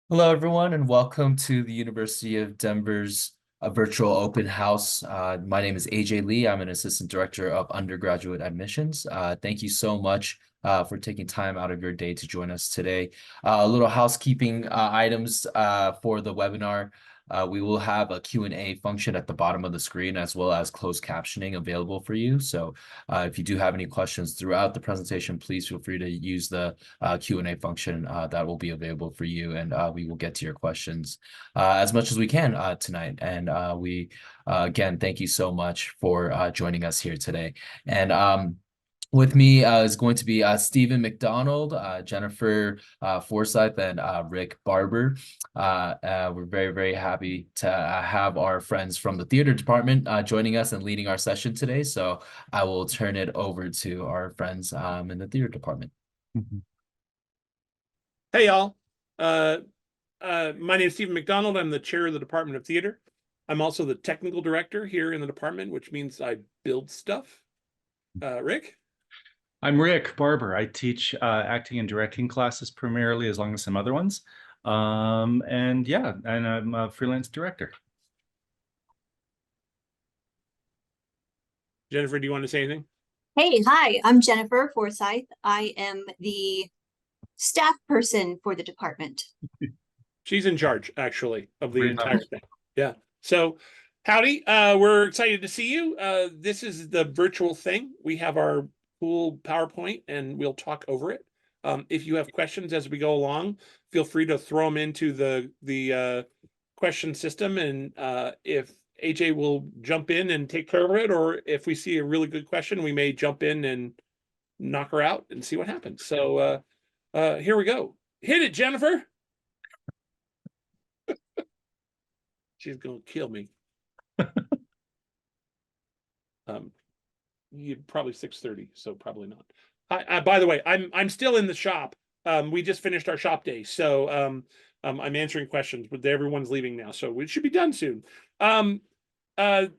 Hello, everyone, and welcome to the University of Denver's virtual open house. My name is AJ Lee. I'm an assistant director of undergraduate admissions. Thank you so much for taking time out of your day to join us today. A little housekeeping items for the webinar. We will have a Q&A function at the bottom of the screen as well as closed captioning available for you. So if you do have any questions throughout the presentation, please feel free to use the Q&A function that will be available for you, and we will get to your questions as much as we can tonight. And we again, thank you so much for joining us here today. And with me is going to be Stephen McDonald, Jennifer Forsyth, and Rick Barber. We're very, very happy to have our friends from the theater department joining us and leading our session today. So I will turn it over to our friends in the theater department. Hey, y'all. My name is Stephen McDonald. I'm the chair of the Department of Theater. I'm also the technical director here in the department, which means I build stuff. Rick? I'm Rick Barber. I teach acting and directing classes primarily, as long as some other ones. And I'm a freelance director. Jennifer, do you want to say anything? Hey, hi, I'm Jennifer Forsyth. I am the staff person for the department. She's in charge, actually, of the entire thing. Yeah. So, howdy. We're excited to see you. This is the virtual thing. We have our cool PowerPoint, and we'll talk over it. If you have questions as we go along, feel free to throw them into the question system, and if AJ will jump in and take care of it, or if we see a really good question, we may jump in and knock her out and see what happens. So here we go. Hit it, Jennifer. She's gonna kill me. You probably 6:30, so probably not. By the way, I'm still in the shop. We just finished our shop day, so I'm answering questions, but everyone's leaving now, so we should be done soon. We're at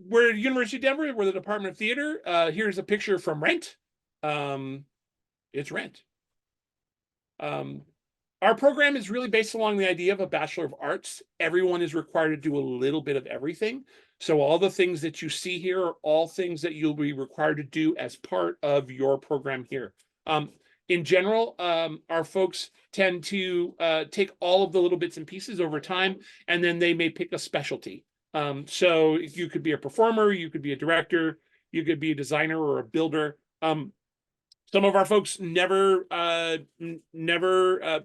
University of Denver. We're the Department of Theater. Here's a picture from Rent. It's Rent. Our program is really based along the idea of a Bachelor of Arts. Everyone is required to do a little bit of everything. So all the things that you see here are all things that you'll be required to do as part of your program here. In general, our folks tend to take all of the little bits and pieces over time, and then they may pick a specialty. So you could be a performer, you could be a director, you could be a designer or a builder. Some of our folks never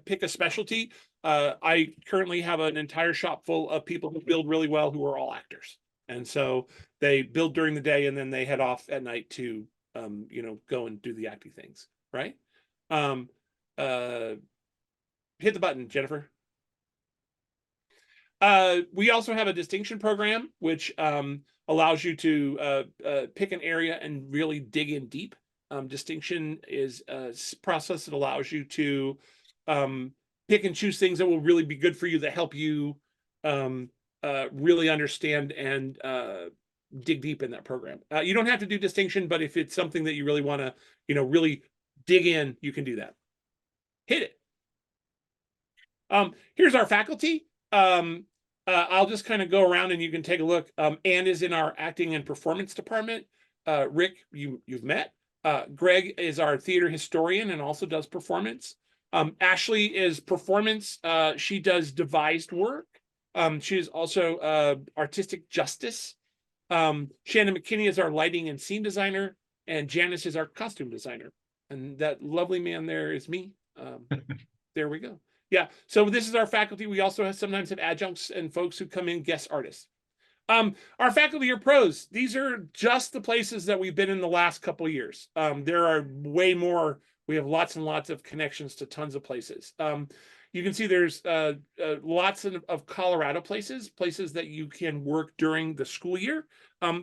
pick a specialty. I currently have an entire shop full of people who build really well, who are all actors. And so they build during the day and then they head off at night to, go and do the acting things, right? Hit the button, Jennifer. We also have a distinction program, which allows you to pick an area and really dig in deep. Distinction is a process that allows you to pick and choose things that will really be good for you, that help you really understand and dig deep in that program. You don't have to do distinction, but if it's something that you really want to, really dig in, you can do that. Hit it. Here's our faculty. I'll just kind of go around and you can take a look. Anne is in our acting and performance department. Rick, you've met. Greg is our theater historian and also does performance. Ashley is performance. She does devised work. She is also artistic justice. Shannon McKinney is our lighting and scene designer, and Janice is our costume designer. And that lovely man there is me. There we go. Yeah, so this is our faculty. We also sometimes have adjuncts and folks who come in, guest artists. Our faculty are pros. These are just the places that we've been in the last couple of years. There are way more. We have lots and lots of connections to tons of places. You can see there's lots of Colorado places that you can work during the school year.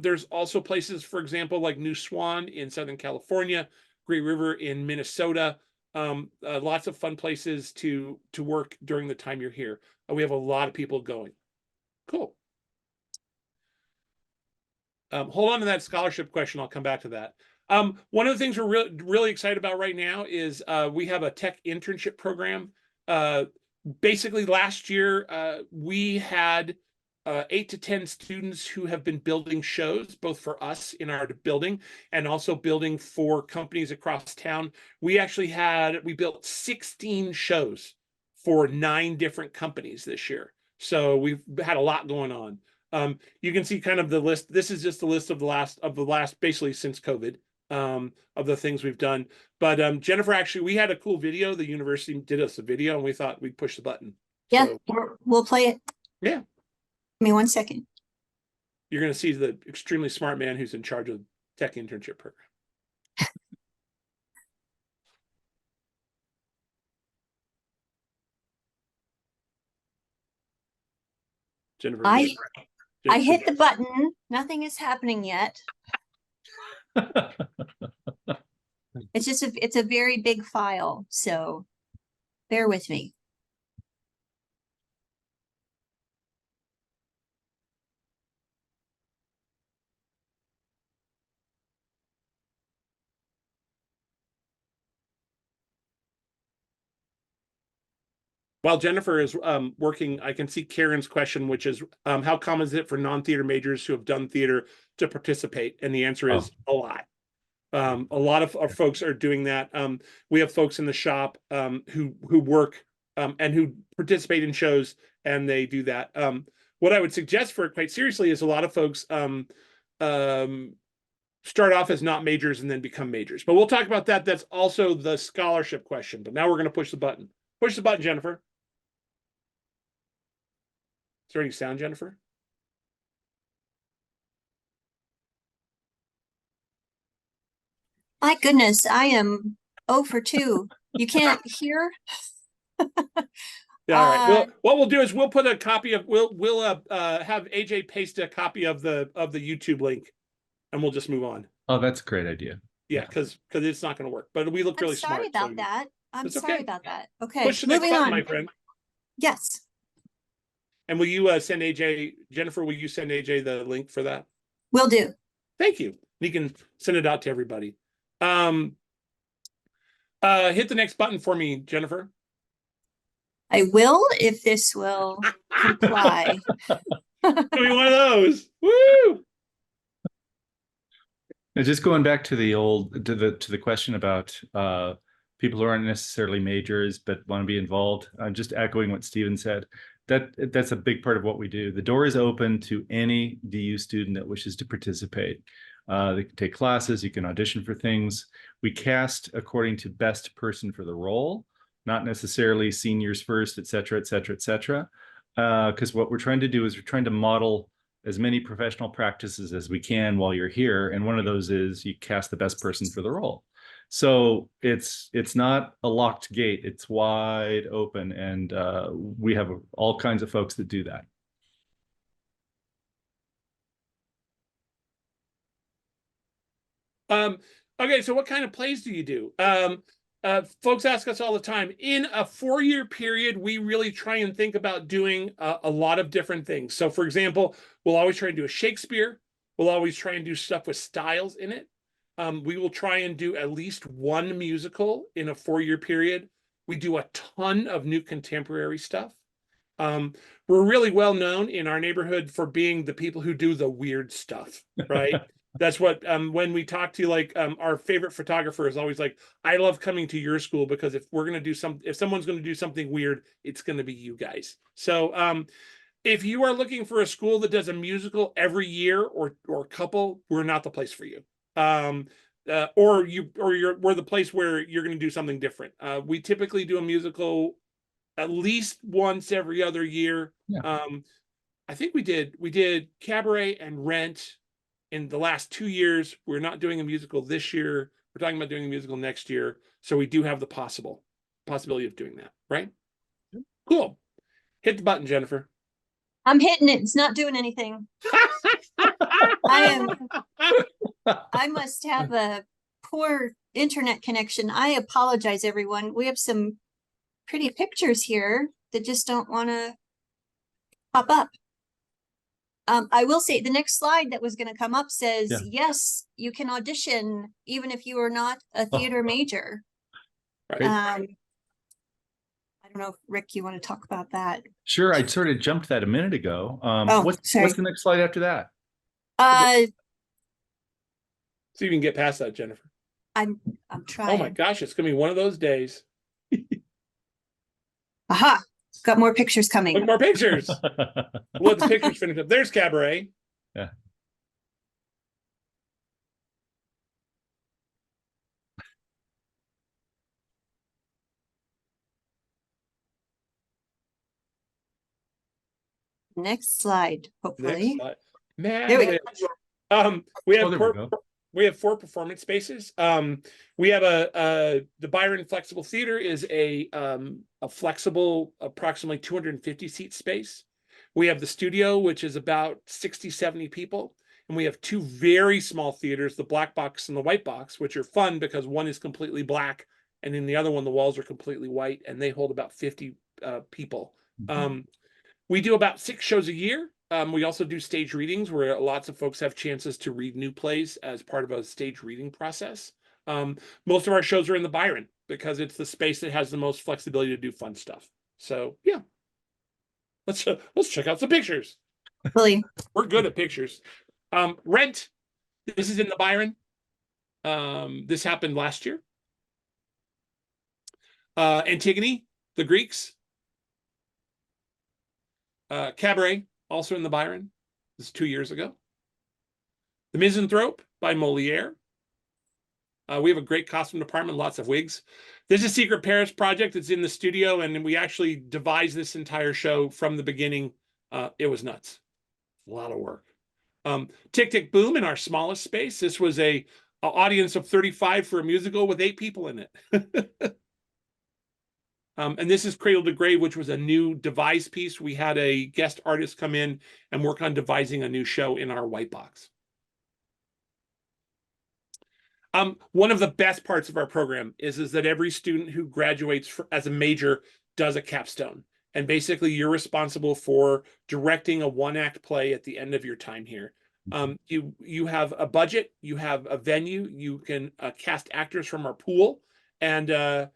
There's also places, for example, like New Swan in Southern California, Great River in Minnesota. Lots of fun places to work during the time you're here. We have a lot of people going. Cool. Hold on to that scholarship question. I'll come back to that. One of the things we're really excited about right now is we have a tech internship program. basically last year, we had 8 to 10 students who have been building shows, both for us in our building and also building for companies across town. We built 16 shows for 9 different companies this year. So we've had a lot going on. You can see kind of the list. This is just the list of the last basically since COVID, of the things we've done. But Jennifer, actually, we had a cool video. The university did us a video and we thought we'd push the button. Yeah, So we'll play it. yeah, Give me 1 second. you're going to see the extremely smart man who's in charge of tech internship program. Jennifer. I hit the button. Nothing is happening yet. It's just it's a very big file, so bear with me. While Jennifer is working, I can see Karen's question, which is how common is it for non-theater majors who have done theater to participate? And the answer is a lot. A lot of our folks are doing that. We have folks in the shop who work and who participate in shows, and they do that. What I would suggest for it quite seriously is a lot of folks start off as not majors and then become majors. But we'll talk about that. That's also the scholarship question. But now we're going to push the button. Push the button, Jennifer. Is there any sound, Jennifer? My goodness, I am 0 for 2. You can't hear? Yeah, all right. Well, what we'll do is we'll put a copy of we'll have AJ paste a copy of the YouTube link, and we'll just move on. Oh, that's a great idea. Yeah, because it's not going to work. But we look really smart. Sorry about that. I'm It's sorry okay. about that. Okay, Push the next moving button, on. my friend. Yes. And will you send AJ, Jennifer? Will you send AJ the link for that? Will do. Thank you. You can send it out to everybody. Hit the next button for me, Jennifer. I will if this will comply. Give me one of those. Woo! And just going back to the question about people who aren't necessarily majors but want to be involved, I'm just echoing what Stephen said. That's a big part of what we do. The door is open to any DU student that wishes to participate. They can take classes, you can audition for things. We cast according to best person for the role, not necessarily seniors first, et cetera, et cetera, et cetera. Because what we're trying to do is we're trying to model as many professional practices as we can while you're here. And one of those is you cast the best person for the role. So it's not a locked gate, it's wide open. And we have all kinds of folks that do that. Okay, so what kind of plays do you do? Folks ask us all the time. In a 4-year period, we really try and think about doing a lot of different things. So, for example, we'll always try and do a Shakespeare. We'll always try and do stuff with styles in it. We will try and do at least one musical in a 4-year period. We do a ton of new contemporary stuff. We're really well known in our neighborhood for being the people who do the weird stuff, right? That's what when we talk to like our favorite photographer is always like, I love coming to your school because if someone's going to do something weird, it's going to be you guys. So if you are looking for a school that does a musical every year or couple, we're not the place for you. We're the place where you're going to do something different. We typically do a musical at least once every other year. Yeah. I think we did Cabaret and Rent in the last 2 years. We're not doing a musical this year. We're talking about doing a musical next year. So we do have the possibility of doing that, right? Cool. Hit the button, Jennifer. I'm hitting it. It's not doing anything. I must have a poor internet connection. I apologize, everyone. We have some pretty pictures here that just don't want to pop up. I will say the next slide that was going to come up says, yes, you can audition even if you are not a theater major. Right. I don't know if Rick, you want to talk about that? Sure, I sort of jumped that a minute ago. Oh, What's sorry. the next slide after that? See if you can get past that, Jennifer. I'm Oh my trying. gosh, it's gonna be one of those days. Aha, got more pictures Look, coming. more pictures. Let the pictures finish up. There's Cabaret. Yeah. Next slide, Next hopefully. slide. There we go. We Oh, have there we four, go. we have 4 performance spaces. We have the Byron Flexible Theater is a flexible, approximately 250 seat space. We have the studio, which is about 60, 70 people. And we have 2 very small theaters, the black box and the white box, which are fun because one is completely black and in the other one, the walls are completely white and they hold about 50 people. We do about 6 shows a year. We also do stage readings where lots of folks have chances to read new plays as part of a stage reading process. Most of our shows are in the Byron because it's the space that has the most flexibility to do fun stuff. So yeah, let's check out some pictures. Really, We're good at pictures. Rent. This is in the Byron. This happened last year. Antigone, the Greeks. Cabaret, also in the Byron. This is 2 years ago. The Misanthrope by Moliere. We have a great costume department, lots of wigs. This is Secret Paris Project. It's in the studio, and we actually devised this entire show from the beginning. It was nuts. A lot of work. Tick, Tick, Boom in our smallest space. This was a audience of 35 for a musical with 8 people in it. And this is Cradle to Grave, which was a new devised piece. We had a guest artist come in and work on devising a new show in our white box. One of the best parts of our program is that every student who graduates as a major does a capstone. And basically, you're responsible for directing a 1-act play at the end of your time here. You have a budget, you have a venue, you can cast actors from our pool, and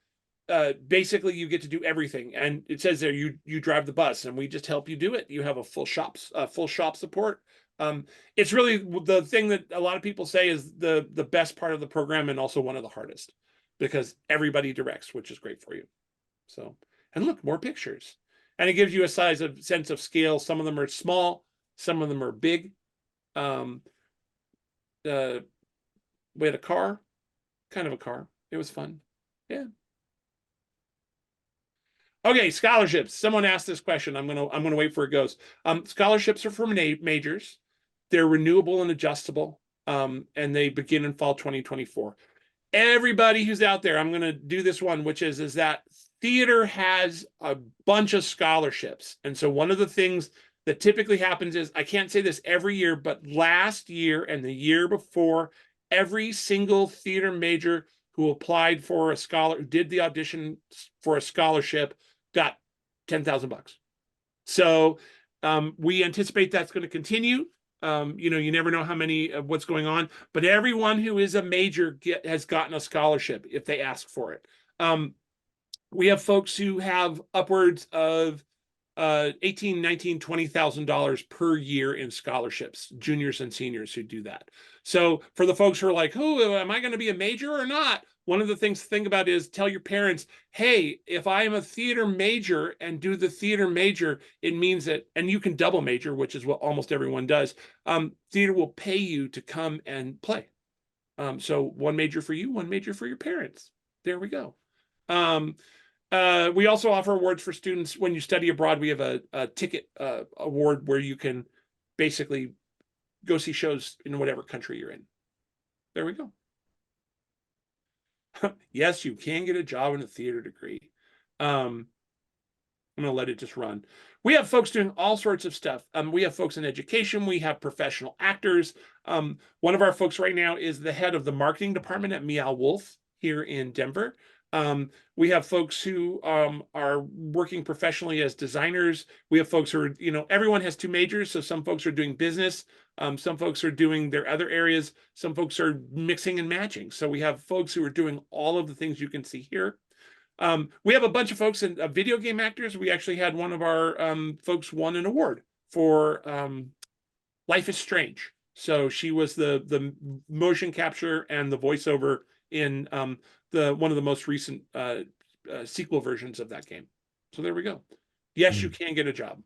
basically you get to do everything. And it says there you drive the bus, and we just help you do it. You have a full shop support. It's really the thing that a lot of people say is the best part of the program, and also one of the hardest, because everybody directs, which is great for you. So, and look, more pictures, and it gives you a sense of scale. Some of them are small, some of them are big. We had a car, kind of a car. It was fun. Yeah. Okay, scholarships. Someone asked this question. I'm gonna wait for it goes. Scholarships are for majors. They're renewable and adjustable, and they begin in fall 2024. Everybody who's out there, I'm gonna do this one, which is that theater has a bunch of scholarships, and so one of the things that typically happens is, I can't say this every year, but last year and the year before, every single theater major who applied for who did the audition for a scholarship, got $10,000. So we anticipate that's going to continue. You never know how many what's going on, but everyone who is a major has gotten a scholarship if they ask for it. We have folks who have upwards of $18,000, $19,000, $20,000 per year in scholarships, juniors and seniors who do that. So for the folks who are like, oh, am I going to be a major or not? One of the things to think about is tell your parents, hey, if I am a theater major and do the theater major, it means that, and you can double major, which is what almost everyone does, theater will pay you to come and play. So one major for you, one major for your parents. There we go. We also offer awards for students when you study abroad. We have a ticket award where you can basically go see shows in whatever country you're in. There we go. Yes, you can get a job in a theater degree. I'm gonna let it just run. We have folks doing all sorts of stuff. We have folks in education. We have professional actors. One of our folks right now is the head of the marketing department at Meow Wolf here in Denver. We have folks who are working professionally as designers. We have folks who are, everyone has 2 majors. So some folks are doing business. Some folks are doing their other areas. Some folks are mixing and matching. So we have folks who are doing all of the things you can see here. We have a bunch of folks in video game actors. We actually had one of our folks won an award for Life is Strange. So she was the motion capture and the voiceover in one of the most recent sequel versions of that game. So there we go. Yes, you can get a job.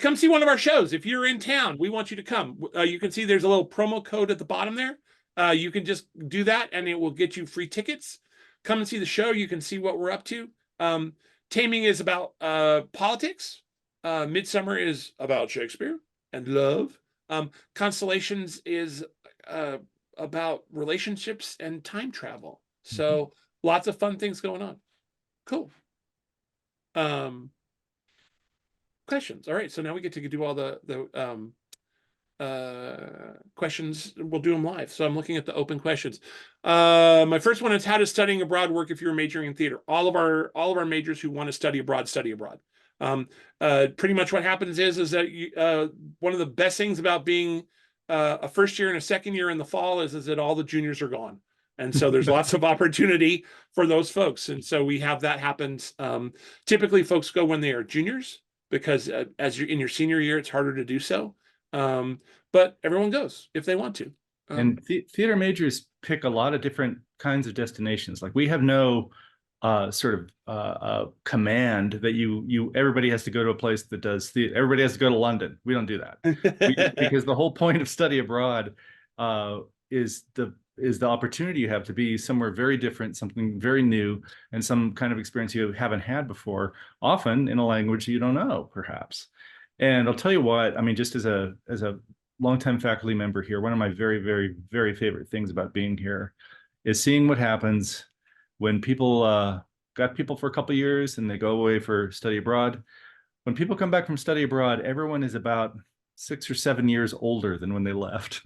Come see one of our shows. If you're in town, we want you to come. You can see there's a little promo code at the bottom there. You can just do that and it will get you free tickets. Come and see the show. You can see what we're up to. Taming is about politics. Midsummer is about Shakespeare and love. Constellations is about relationships and time travel. So lots of fun things going on. Cool. Questions. All right. So now we get to do all the questions. We'll do them live. So I'm looking at the open questions. My first one is, how does studying abroad work if you're majoring in theater? All of our majors who want to study abroad study abroad. Pretty much what happens is that one of the best things about being a first year and a second year in the fall is that all the juniors are gone. And so there's lots of opportunity for those folks. And so we have that happens. Typically folks go when they are juniors, because as you're in your senior year, it's harder to do so. But everyone goes if they want to. And theater majors pick a lot of different kinds of destinations. Like we have no sort of command that everybody has to go to a place that does theater. Everybody has to go to London. We don't do that because the whole point of study abroad is the opportunity you have to be somewhere very different, something very new, and some kind of experience you haven't had before, often in a language you don't know, perhaps. And I'll tell you what, I mean, just as a longtime faculty member here, one of my very, very, very favorite things about being here is seeing what happens when people got people for a couple of years and they go away for study abroad. When people come back from study abroad, everyone is about 6 or 7 years older than when they left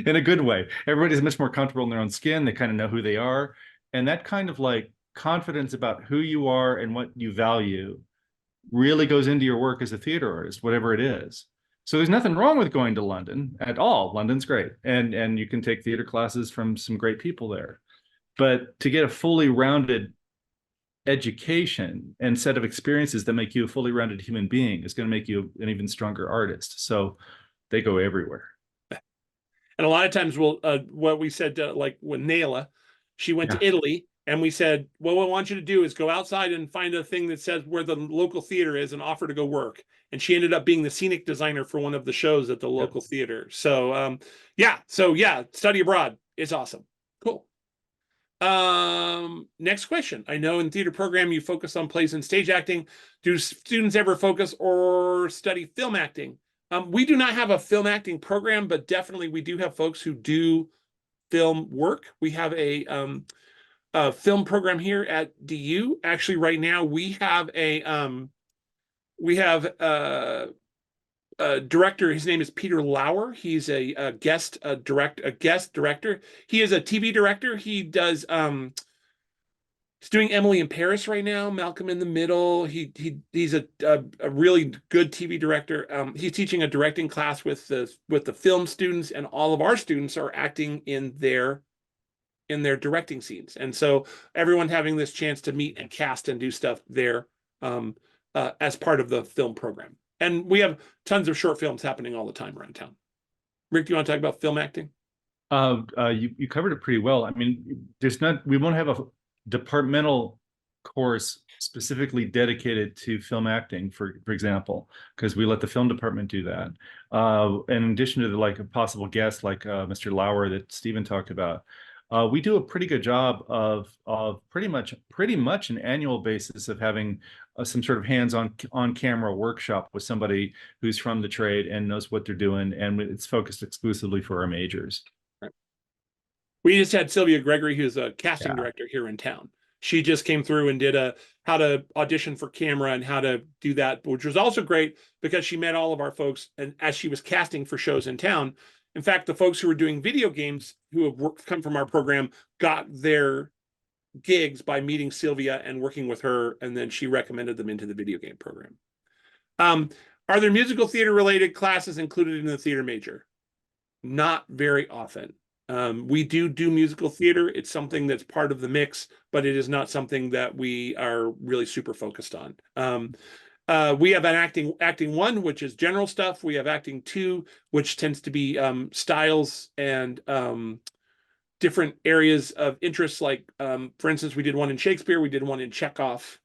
in a good way. Everybody's much more comfortable in their own skin. They kind of know who they are. And that kind of like confidence about who you are and what you value really goes into your work as a theater artist, whatever it is. So there's nothing wrong with going to London at all. London's great. And you can take theater classes from some great people there. But to get a fully rounded education and set of experiences that make you a fully rounded human being is going to make you an even stronger artist. So they go everywhere. And a lot of times what we said, like when Naila, she went to Italy, and we said, well, what we want you to do is go outside and find a thing that says where the local theater is and offer to go work. And she ended up being the scenic designer for one of the shows at the local theater. So study abroad is awesome. Cool. Next question. I know in theater program you focus on plays and stage acting. Do students ever focus or study film acting? We do not have a film acting program, but definitely we do have folks who do film work. We have a film program here at DU. Actually, right now we have a director. His name is Peter Lauer. He's a guest director. He is a TV director. He does he's doing Emily in Paris right now, Malcolm in the Middle. He's a really good TV director. He's teaching a directing class with the film students, and all of our students are acting in their directing scenes. And so everyone having this chance to meet and cast and do stuff there as part of the film program. And we have tons of short films happening all the time around town. Rick, do you want to talk about film acting? You covered it pretty well. I mean, we won't have a departmental course specifically dedicated to film acting, for example, because we let the film department do that. In addition to a possible guest like Mr. Lauer that Stephen talked about, we do a pretty good job of pretty much an annual basis of having some sort of on camera workshop with somebody who's from the trade and knows what they're doing, and it's focused exclusively for our majors. Right. We just had Sylvia Gregory, who's a casting director here in town. She just came through and did how to audition for camera and how to do that, which was also great because she met all of our folks, and as she was casting for shows in town. In fact, the folks who were doing video games who have come from our program got their gigs by meeting Sylvia and working with her, and then she recommended them into the video game program. Are there musical theater related classes included in the theater major? Not very often. We do musical theater. It's something that's part of the mix, but it is not something that we are really super focused on. We have an acting one, which is general stuff. We have acting two, which tends to be styles and different areas of interest. Like, for instance, we did one in Shakespeare, we did one in Chekhov.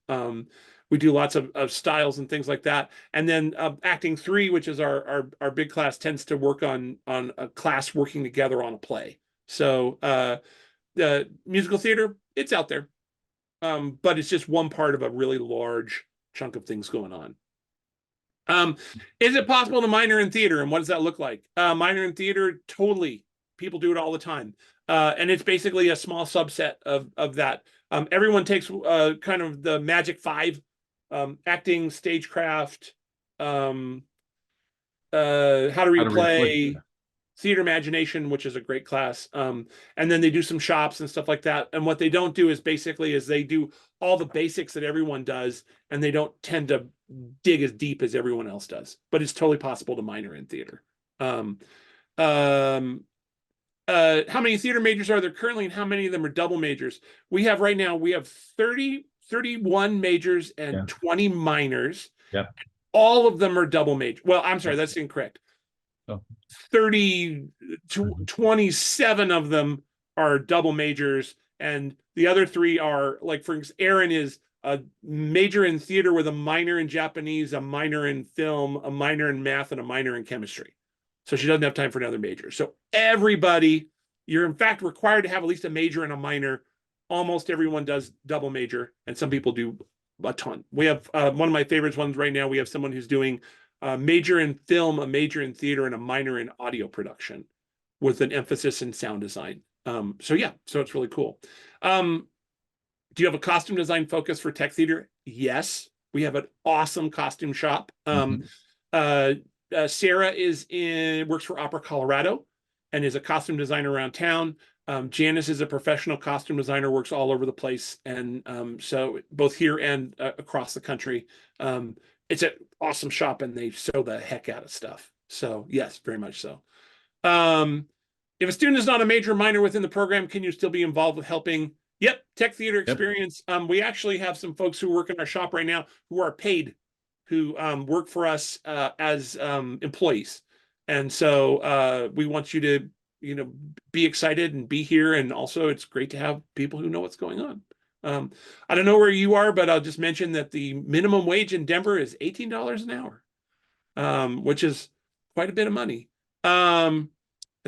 We do lots of styles and things like that. And then acting three, which is our big class, tends to work on a class working together on a play. So the musical theater, it's out there, but it's just one part of a really large chunk of things going on. Is it possible to minor in theater, and what does that look like? Minor in theater, totally. People do it all the time, and it's basically a small subset of that. Everyone takes kind of the Magic 5. Acting, stagecraft, how to read a play, theater imagination, which is a great class. And then they do some shops and stuff like that. And what they don't do is basically they do all the basics that everyone does, and they don't tend to dig as deep as everyone else does. But it's totally possible to minor in theater. How many theater majors are there currently, and how many of them are double majors? We have 31 majors and 20 minors. Yeah. All of them are double major. Well, I'm sorry, that's incorrect. 27 of them are double majors, and the other 3 are, like, for instance, Erin is a major in theater with a minor in Japanese, a minor in film, a minor in math, and a minor in chemistry. So she doesn't have time for another major. So everybody, you're in fact required to have at least a major and a minor. Almost everyone does double major, and some people do a ton. We have one of my favorites ones right now. We have someone who's doing a major in film, a major in theater, and a minor in audio production with an emphasis in sound design. So it's really cool. Do you have a costume design focus for tech theater? Yes, we have an awesome costume shop. Sarah works for Opera Colorado and is a costume designer around town. Janice is a professional costume designer, works all over the place, and so both here and across the country. It's an awesome shop, and they sew the heck out of stuff. So yes, very much so. If a student is not a major or minor within the program, can you still be involved with helping? Yep, tech theater experience. We actually have some folks who work in our shop right now who are paid, who work for us as employees, and so we want you to be excited and be here. And also it's great to have people who know what's going on. I don't know where you are, but I'll just mention that the minimum wage in Denver is $18 an hour, which is quite a bit of money. I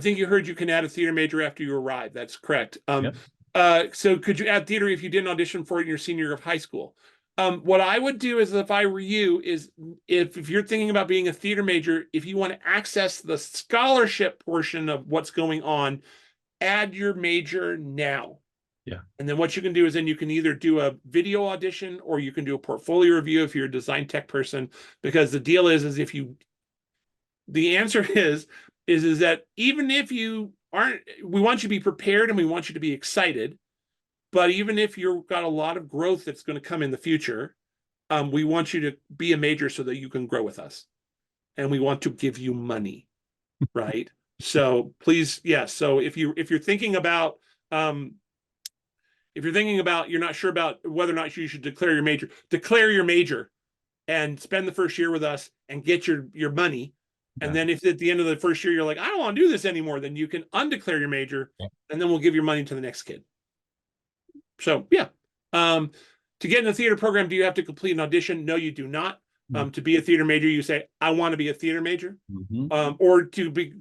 think you heard you can add a theater major after you arrive. That's correct. So could you add theater if you didn't audition for it in your senior year of high school? What I would do is, if I were you, is if you're thinking about being a theater major, if you want to access the scholarship portion of what's going on, add your major now. Yeah. And then what you can do is then you can either do a video audition or you can do a portfolio review if you're a design tech person, because the deal is the answer is that even if you aren't, we want you to be prepared and we want you to be excited. But even if you've got a lot of growth that's going to come in the future, we want you to be a major so that you can grow with us. And we want to give you money, right? So please, yes. So if you're thinking about you're not sure about whether or not you should declare your major and spend the first year with us and get your money. And then if at the end of the first year you're like, I don't want to do this anymore, then you can undeclare your major, and then we'll give your money to the next kid. So yeah. To get in the theater program, do you have to complete an audition? No, you do not. To be a theater major, you say, I want to be a theater major. Or to be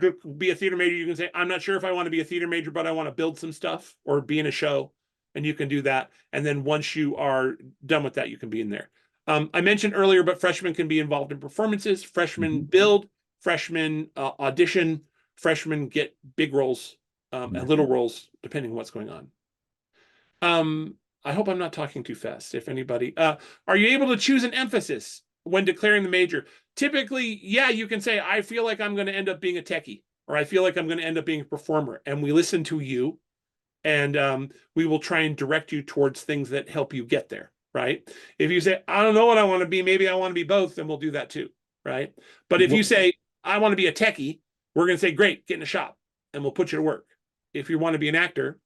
a theater major, you can say, I'm not sure if I want to be a theater major, but I want to build some stuff or be in a show. And you can do that. And then once you are done with that, you can be in there. I mentioned earlier, but freshmen can be involved in performances. Freshmen build, freshmen audition, freshmen get big roles and little roles, depending on what's going on. I hope I'm not talking too fast. If anybody, are you able to choose an emphasis when declaring the major? Typically, yeah, you can say, I feel like I'm going to end up being a techie, or I feel like I'm going to end up being a performer. And we listen to you, and we will try and direct you towards things that help you get there, right? If you say, I don't know what I want to be, maybe I want to be both, then we'll do that too, right? But if you say, I want to be a techie, we're going to say, great, get in a shop, and we'll put you to work. if you want to be an actor.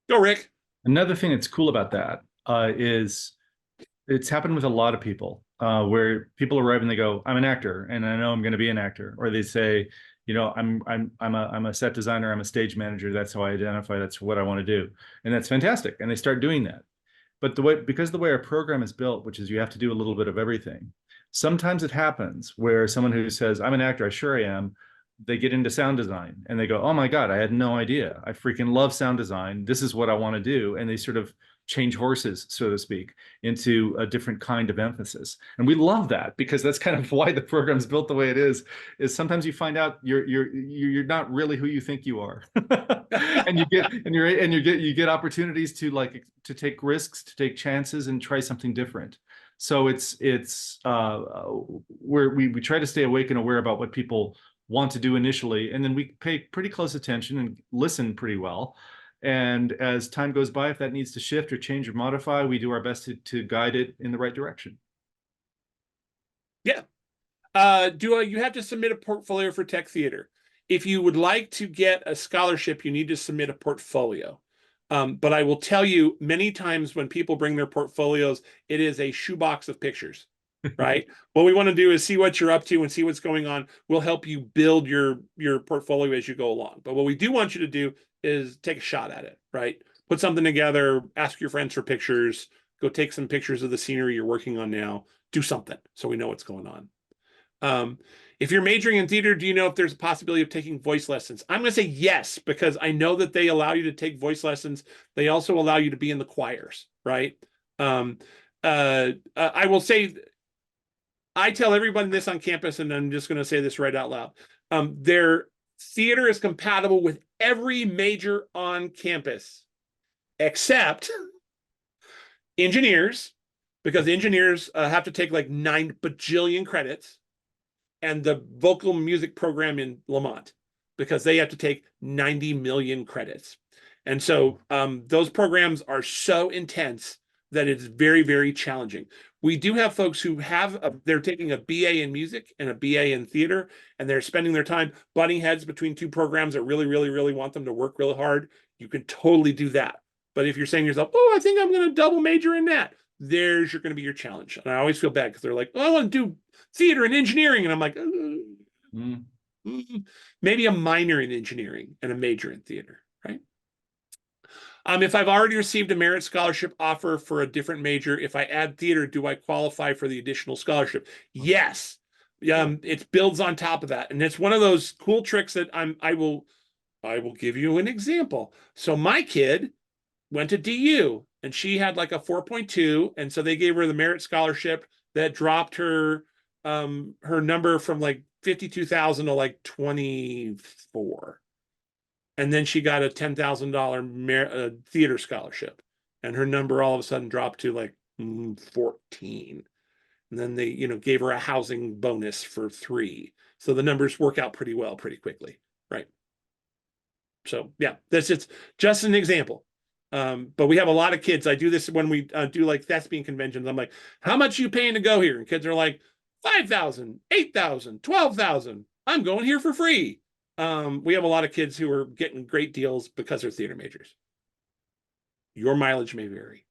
Go, Rick. Another thing that's cool about that is it's happened with a lot of people where people arrive and they go, "I'm an actor, and I know I'm going to be an actor," or they say, "You know, I'm a set designer, I'm a stage manager. That's how I identify. That's what I want to do," and that's fantastic. And they start doing that. But because the way our program is built, which is you have to do a little bit of everything, sometimes it happens where someone who says, "I'm an actor, I sure I am," they get into sound design and they go, "Oh my God, I had no idea. I freaking love sound design. This is what I want to do." And they sort of change horses, so to speak, into a different kind of emphasis. And we love that because that's kind of why the program's built the way it is sometimes you find out you're not really who you think you are. And you get opportunities to take risks, to take chances and try something different. So we try to stay awake and aware about what people want to do initially, and then we pay pretty close attention and listen pretty well. And as time goes by, if that needs to shift or change or modify, we do our best to guide it in the right direction. Yeah. You have to submit a portfolio for Tech Theater. If you would like to get a scholarship, you need to submit a portfolio. But I will tell you, many times when people bring their portfolios, it is a shoebox of pictures, right? What we want to do is see what you're up to and see what's going on. We'll help you build your portfolio as you go along. But what we do want you to do is take a shot at it, right? Put something together, ask your friends for pictures, go take some pictures of the scenery you're working on now, do something so we know what's going on. If you're majoring in theater, do you know if there's a possibility of taking voice lessons? I'm going to say yes, because I know that they allow you to take voice lessons. They also allow you to be in the choirs, right? I will say, I tell everyone this on campus, and I'm just going to say this right out loud. Their theater is compatible with every major on campus, except engineers, because engineers have to take like 9 bajillion credits, and the vocal music program in Lamont, because they have to take 90 million credits. And so those programs are so intense that it's very, very challenging. We do have folks who they're taking a BA in music and a BA in theater, and they're spending their time butting heads between 2 programs that really, really, really want them to work really hard. You can totally do that. But if you're saying to yourself, "Oh, I think I'm going to double major in that," you're going to be your challenge. And I always feel bad because they're like, "Oh, I want to do theater and engineering." And I'm like, maybe a minor in engineering and a major in theater, right? If I've already received a merit scholarship offer for a different major, if I add theater, do I qualify for the additional scholarship? Yes. It builds on top of that. And it's one of those cool tricks that I will give you an example. So my kid went to DU and she had like a 4.2. And so they gave her the merit scholarship that dropped her number from like 52,000 to like 24. And then she got a $10,000 theater scholarship, and her number all of a sudden dropped to like 14. And then they, gave her a housing bonus for 3. So the numbers work out pretty well, pretty quickly, right? So yeah, that's just an example. But we have a lot of kids. I do this when we do like thespian conventions. I'm like, "How much are you paying to go here?" And kids are like, 5,000, 8,000, 12,000. I'm going here for free. We have a lot of kids who are getting great deals because they're theater majors. Your mileage may vary.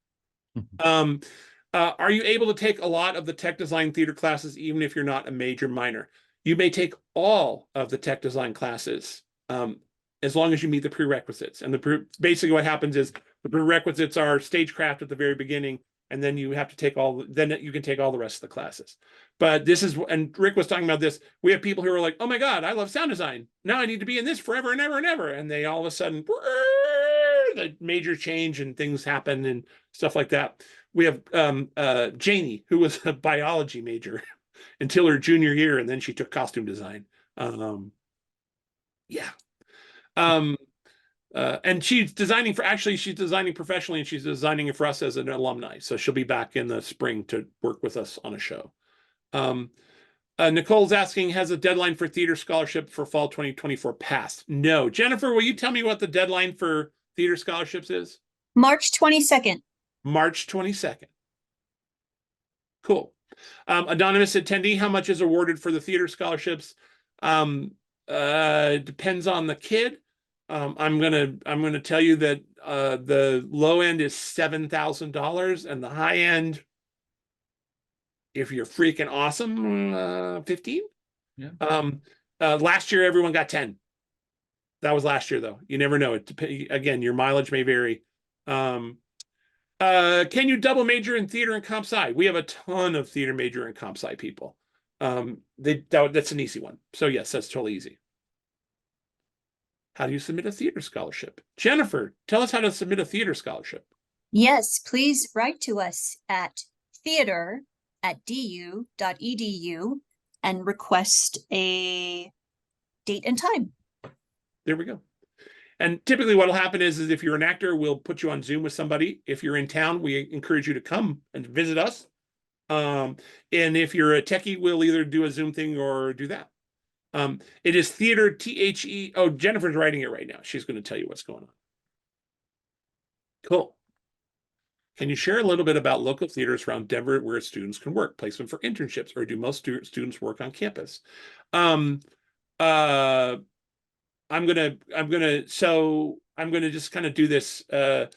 Are you able to take a lot of the tech design theater classes, even if you're not a major minor? You may take all of the tech design classes, as long as you meet the prerequisites. And basically what happens is the prerequisites are stagecraft at the very beginning, and then you have to then you can take all the rest of the classes. But and Rick was talking about this, we have people who are like, "Oh my God, I love sound design. Now I need to be in this forever and ever and ever." And they all of a sudden, the major change and things happen and stuff like that. We have Janie, who was a biology major until her junior year, and then she took costume design. And she's designing professionally, and she's designing it for us as an alumni. So she'll be back in the spring to work with us on a show. Nicole's asking, has a deadline for theater scholarship for fall 2024 passed? No. Jennifer, will you tell me what the deadline for theater scholarships is? March 22nd. March 22nd. Cool. Anonymous attendee, how much is awarded for the theater scholarships? Depends on the kid. I'm gonna tell you that the low end is $7,000 and the high end, if you're freaking awesome, 15. Yeah. Last year everyone got 10. That was last year though. You never know. Again, your mileage may vary. Can you double major in theater and comp sci? We have a ton of theater major and comp sci people. That's an easy one. So yes, that's totally easy. How do you submit a theater scholarship? Jennifer, tell us how to submit a theater scholarship. Yes, please write to us at theater@du.edu and request a date and time. There we go. And typically what will happen is if you're an actor, we'll put you on Zoom with somebody. If you're in town, we encourage you to come and visit us. And if you're a techie, we'll either do a Zoom thing or do that. It is theater, THE. Oh, Jennifer's writing it right now. She's going to tell you what's going on. Cool. Can you share a little bit about local theaters around Denver where students can work, placement for internships, or do most students work on campus? I'm gonna just kind of do this. The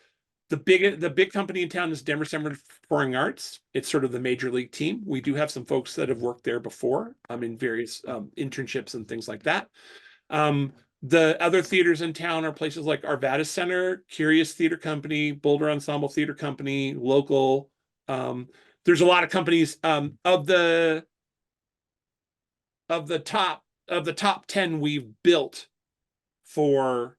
big company in town is Denver Center for Performing Arts. It's sort of the major league team. We do have some folks that have worked there before, in various internships and things like that. The other theaters in town are places like Arvada Center, Curious Theater Company, Boulder Ensemble Theater Company, local. There's a lot of companies of the top 10 we've built for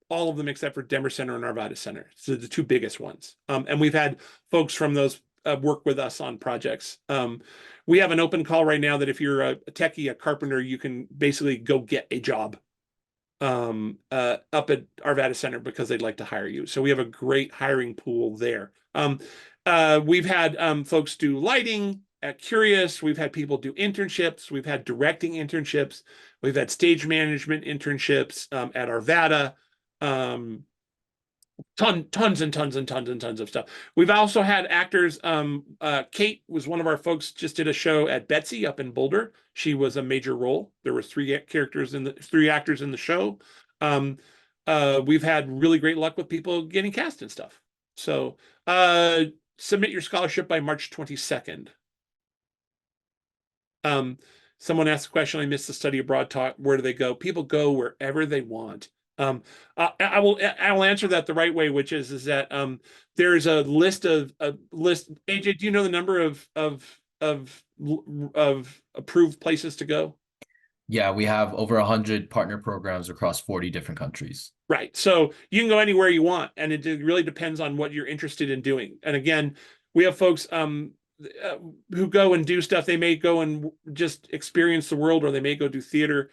all of them except for Denver Center and Arvada Center. So the two biggest ones. And we've had folks from those work with us on projects. We have an open call right now that if you're a techie, a carpenter, you can basically go get a job up at Arvada Center because they'd like to hire you. So we have a great hiring pool there. We've had folks do lighting at Curious. We've had people do internships. We've had directing internships. We've had stage management internships at Arvada. Tons and tons of stuff. We've also had actors. Kate was one of our folks, just did a show at Betsy up in Boulder. She was a major role. There were three actors in the show. We've had really great luck with people getting cast and stuff. So submit your scholarship by March 22nd. Someone asked a question. I missed the study abroad talk. Where do they go? People go wherever they want. I will answer that the right way, which is that there's a list of AJ, do you know the number of approved places to go? Yeah, we have over 100 partner programs across 40 different countries. Right. So you can go anywhere you want, and it really depends on what you're interested in doing. And again, we have folks who go and do stuff. They may go and just experience the world, or they may go do theater.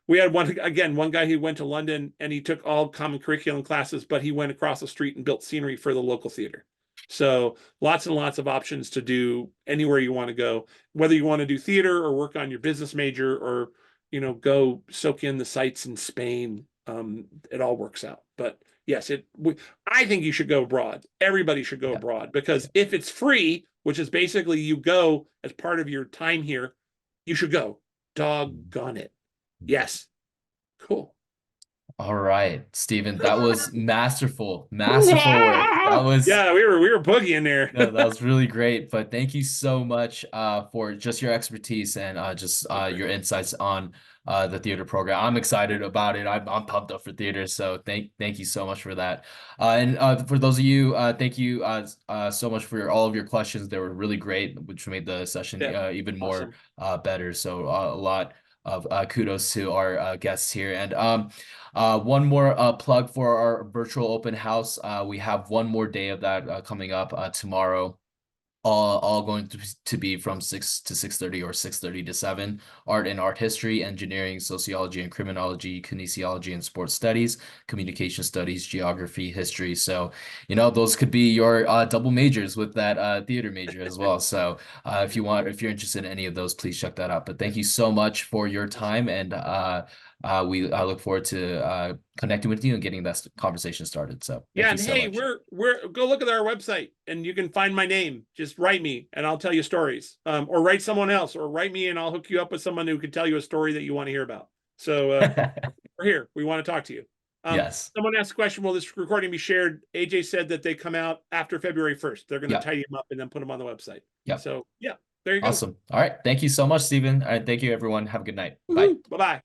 We had one guy who went to London and he took all common curriculum classes, but he went across the street and built scenery for the local theater. So lots and lots of options to do anywhere you want to go, whether you want to do theater or work on your business major, or, go soak in the sights in Spain. It all works out. But yes, I think you should go abroad. Everybody should go abroad, because if it's free, which is basically you go as part of your time here, you should go. Doggone it. Yes. Cool. All right, Stephen, that was masterful work. That was, yeah, we were boogieing there. that was really great. But thank you so much for just your expertise and just your insights on the theater program. I'm excited about it. I'm pumped up for theater. So thank you so much for that. And for those of you, thank you so much for all of your questions. They were really great, which made the session even more better. So a lot of kudos to our guests here. And one more plug for our virtual open house. We have one more day of that coming up tomorrow. All going to be from 6 to 6:30 or 6:30 to 7. Art and art history, engineering, sociology and criminology, kinesiology and sports studies, communication studies, geography, history. So, those could be your double majors with that theater major as well. So if you're interested in any of those, please check that out. But thank you so much for your time, and I look forward to connecting with you and getting that conversation started. So yeah, and so hey, much. we're go look at our website and you can find my name. Just write me and I'll tell you stories. Or write someone else, or write me and I'll hook you up with someone who can tell you a story that you want to hear about. So we're here. We want to talk to you. Yes. Someone asked a question, will this recording be shared? AJ said that they come out after February 1st. They're going to Yeah. tidy them up and then put them on the website. Yep. So yeah, there you go. Awesome. All right. Thank you so much, Stephen. All right. Thank you, everyone. Have a good night. Bye. Bye-bye.